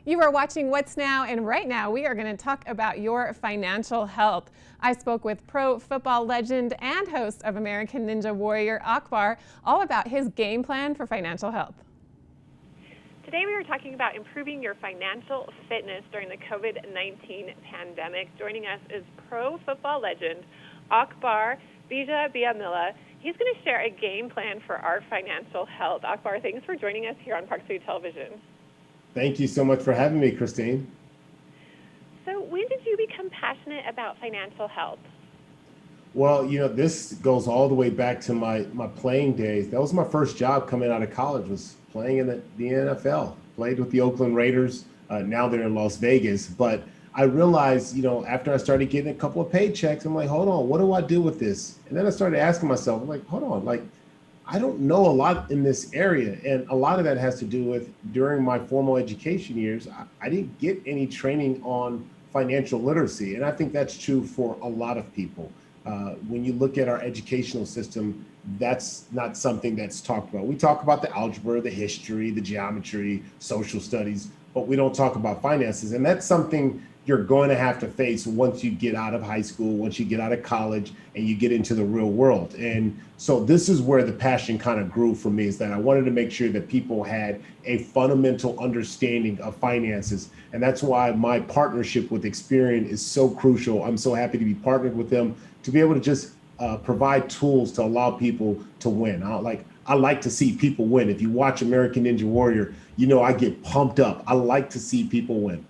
You are watching What's Now, and right now we are going to talk about your financial health. I spoke with pro football legend and host of American Ninja Warrior, Akbar, all about his game plan for financial health. Today we are talking about improving your financial fitness during the COVID-19 pandemic. Joining us is pro football legend Akbar Gbajabiamila. He's going to share a game plan for our financial health. Akbar, thanks for joining us here on Park City Television. Thank you so much for having me, Christine. So when did you become passionate about financial health? Well, this goes all the way back to my playing days. That was my first job coming out of college, was playing in the NFL. Played with the Oakland Raiders. Now they're in Las Vegas. But I realized, after I started getting a couple of paychecks, I'm like, hold on, what do I do with this? And then I started asking myself, like, hold on, I don't know a lot in this area. And a lot of that has to do with during my formal education years, I didn't get any training on financial literacy. And I think that's true for a lot of people. When you look at our educational system, that's not something that's talked about. We talk about the algebra, the history, the geometry, social studies, but we don't talk about finances. And that's something you're going to have to face once you get out of high school, once you get out of college, and you get into the real world. And so this is where the passion kind of grew for me, is that I wanted to make sure that people had a fundamental understanding of finances. And that's why my partnership with Experian is so crucial. I'm so happy to be partnered with them to be able to just provide tools to allow people to win. I like to see people win. If you watch American Ninja Warrior, I get pumped up. I like to see people win.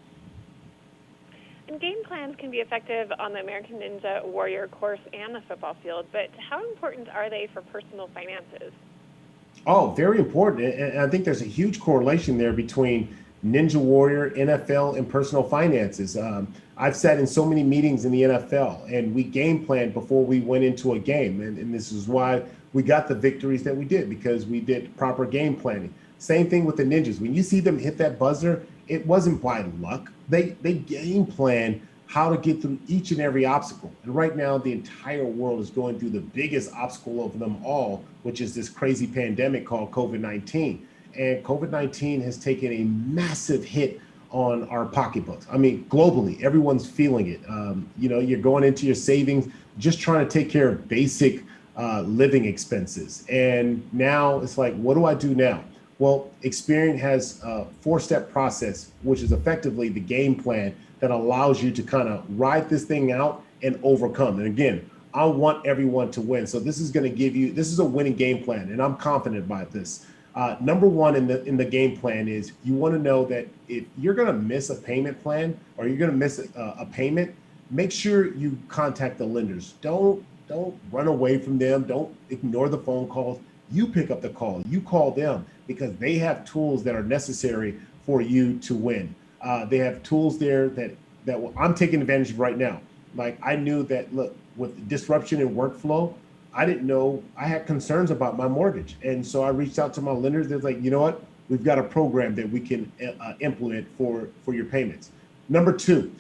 And game plans can be effective on the American Ninja Warrior course and the football field, but how important are they for personal finances? Oh, very important. And I think there's a huge correlation there between Ninja Warrior, NFL, and personal finances. I've sat in so many meetings in the NFL, and we game planned before we went into a game. And this is why we got the victories that we did, because we did proper game planning. Same thing with the Ninjas. When you see them hit that buzzer, it wasn't by luck. They game plan how to get through each and every obstacle. And right now, the entire world is going through the biggest obstacle of them all, which is this crazy pandemic called COVID-19. And COVID-19 has taken a massive hit on our pocketbooks. I mean, globally, everyone's feeling it. You're going into your savings, just trying to take care of basic living expenses. And now it's like, what do I do now? Well, Experian has a 4-step process, which is effectively the game plan that allows you to kind of ride this thing out and overcome. And again, I want everyone to win. So this is going to give you, this is a winning game plan, and I'm confident about this. Number one in the game plan is you want to know that if you're going to miss a payment plan or you're going to miss a payment, make sure you contact the lenders. Don't run away from them. Don't ignore the phone calls. You pick up the call. You call them, because they have tools that are necessary for you to win. They have tools there that I'm taking advantage of right now. Like, I knew that, look, with disruption in workflow, I didn't know, I had concerns about my mortgage. And so I reached out to my lenders. They're like, you know what? We've got a program that we can implement for your payments. Number 2,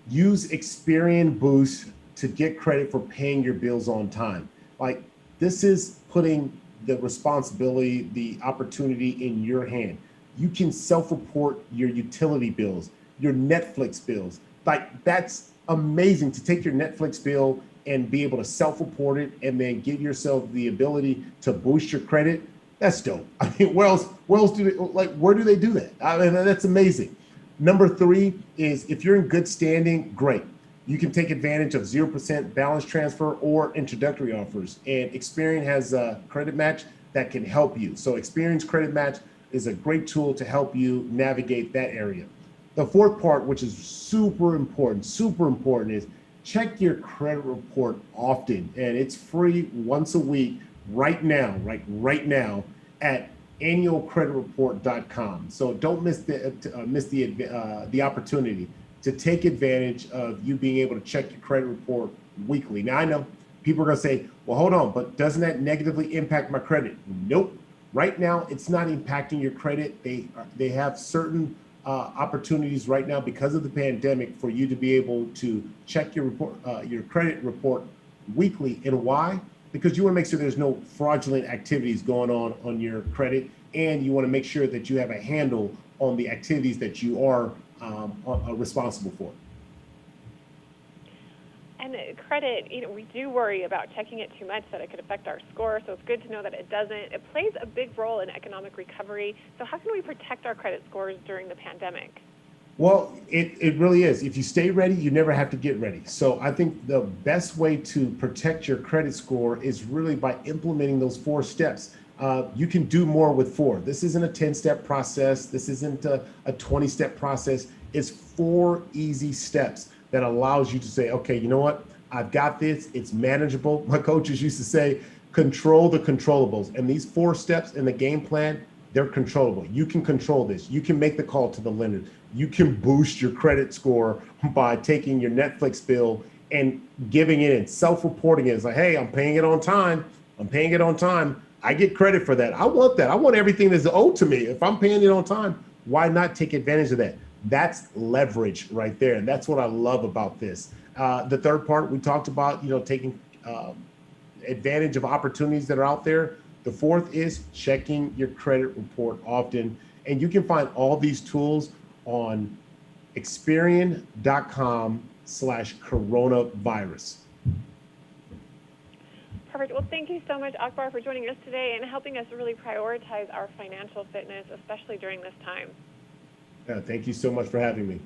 use Experian Boost to get credit for paying your bills on time. Like, this is putting the responsibility, the opportunity in your hand. You can self-report your utility bills, your Netflix bills. Like, that's amazing to take your Netflix bill and be able to self-report it and then give yourself the ability to boost your credit. That's dope. I mean, where else where do they do that? I mean, that's amazing. Number 3 is, if you're in good standing, great. You can take advantage of 0% balance transfer or introductory offers. And Experian has a credit match that can help you. So Experian's credit match is a great tool to help you navigate that area. The 4th part, which is super important, is check your credit report often. And it's free once a week right now at annualcreditreport.com. So don't miss the opportunity to take advantage of you being able to check your credit report weekly. Now, I know people are going to say, well, hold on, but doesn't that negatively impact my credit? Nope. Right now, it's not impacting your credit. They have certain opportunities right now because of the pandemic for you to be able to check your credit report weekly. And why? Because you want to make sure there's no fraudulent activities going on your credit, and you want to make sure that you have a handle on the activities that you are responsible for. And credit, we do worry about checking it too much that it could affect our score, so it's good to know that it doesn't. It plays a big role in economic recovery. So how can we protect our credit scores during the pandemic? Well, it really is. If you stay ready, you never have to get ready. So I think the best way to protect your credit score is really by implementing those 4 steps. You can do more with 4. This isn't a 10-step process. This isn't a 20-step process. It's 4 easy steps that allows you to say, okay, you know what? I've got this. It's manageable. My coaches used to say, control the controllables. And these 4 steps in the game plan, they're controllable. You can control this. You can make the call to the lender. You can boost your credit score by taking your Netflix bill and giving it and self-reporting it. It's like, hey, I'm paying it on time. I'm paying it on time. I get credit for that. I want that. I want everything that's owed to me. If I'm paying it on time, why not take advantage of that? That's leverage right there. And that's what I love about this. The third part, we talked about, taking advantage of opportunities that are out there. The fourth is checking your credit report often. And you can find all these tools on Experian.com/coronavirus. Perfect. Well, thank you so much, Akbar, for joining us today and helping us really prioritize our financial fitness, especially during this time. Thank you so much for having me.